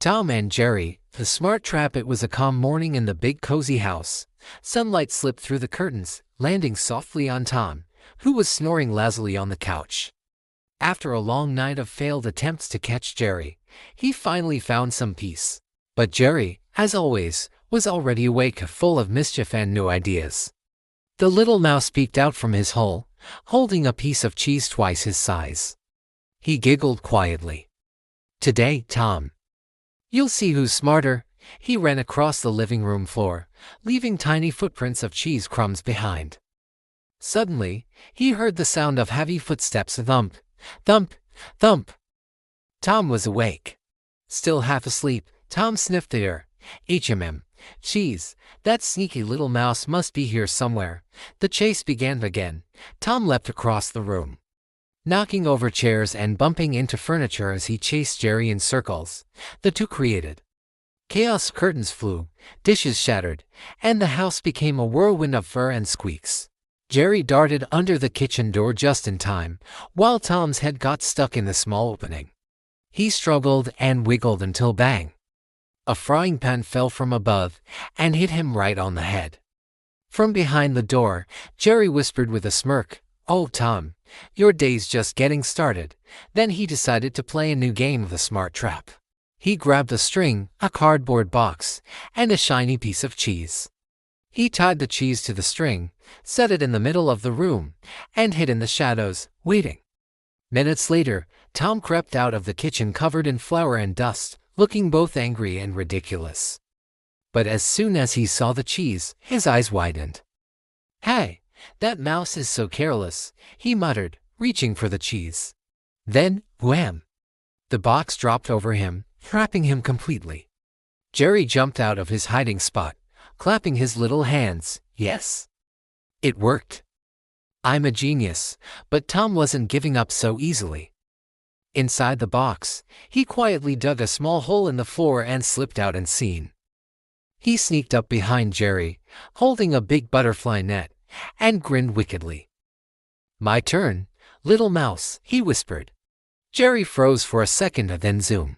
Tom and Jerry, the smart trap. It was a calm morning in the big cozy house. Sunlight slipped through the curtains, landing softly on Tom, who was snoring lazily on the couch. After a long night of failed attempts to catch Jerry, he finally found some peace. But Jerry, as always, was already awake, full of mischief and new ideas. The little mouse peeked out from his hole, holding a piece of cheese twice his size. He giggled quietly. "Today, Tom, you'll see who's smarter." He ran across the living room floor, leaving tiny footprints of cheese crumbs behind. Suddenly, he heard the sound of heavy footsteps. Thump, thump, thump. Tom was awake. Still half asleep, Tom sniffed the air. Cheese. That sneaky little mouse must be here somewhere. The chase began again. Tom leapt across the room, knocking over chairs and bumping into furniture as he chased Jerry in circles. The two created chaos. Curtains flew, dishes shattered, and the house became a whirlwind of fur and squeaks. Jerry darted under the kitchen door just in time, while Tom's head got stuck in the small opening. He struggled and wiggled until bang! A frying pan fell from above and hit him right on the head. From behind the door, Jerry whispered with a smirk, "Oh, Tom, your day's just getting started." Then he decided to play a new game of the smart trap. He grabbed a string, a cardboard box, and a shiny piece of cheese. He tied the cheese to the string, set it in the middle of the room, and hid in the shadows, waiting. Minutes later, Tom crept out of the kitchen covered in flour and dust, looking both angry and ridiculous. But as soon as he saw the cheese, his eyes widened. "Hey, that mouse is so careless," he muttered, reaching for the cheese. Then, wham! The box dropped over him, trapping him completely. Jerry jumped out of his hiding spot, clapping his little hands. "Yes, it worked. I'm a genius." But Tom wasn't giving up so easily. Inside the box, he quietly dug a small hole in the floor and slipped out unseen. He sneaked up behind Jerry, holding a big butterfly net, and grinned wickedly. "My turn, little mouse," he whispered. Jerry froze for a second, then zoom.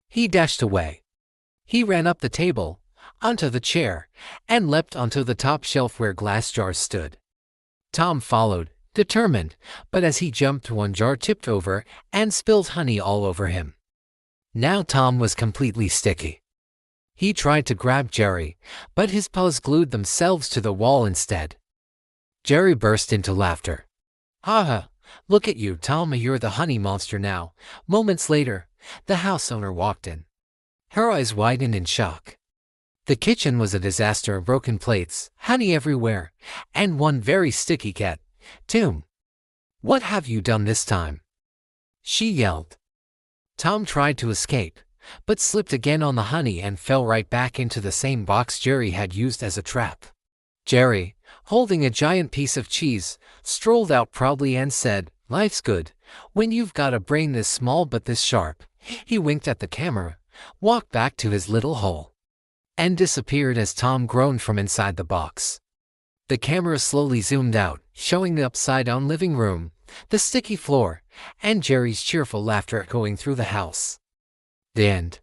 He dashed away. He ran up the table, onto the chair, and leapt onto the top shelf where glass jars stood. Tom followed, determined, but as he jumped, one jar tipped over and spilled honey all over him. Now Tom was completely sticky. He tried to grab Jerry, but his paws glued themselves to the wall instead. Jerry burst into laughter. "Haha, look at you, Tom, you're the honey monster now." Moments later, the house owner walked in. Her eyes widened in shock. The kitchen was a disaster, broken plates, honey everywhere, and one very sticky cat. "Tom, what have you done this time?" she yelled. Tom tried to escape, but slipped again on the honey and fell right back into the same box Jerry had used as a trap. Jerry, holding a giant piece of cheese, strolled out proudly and said, "Life's good when you've got a brain this small but this sharp." He winked at the camera, walked back to his little hole, and disappeared as Tom groaned from inside the box. The camera slowly zoomed out, showing the upside-down living room, the sticky floor, and Jerry's cheerful laughter echoing through the house. The end.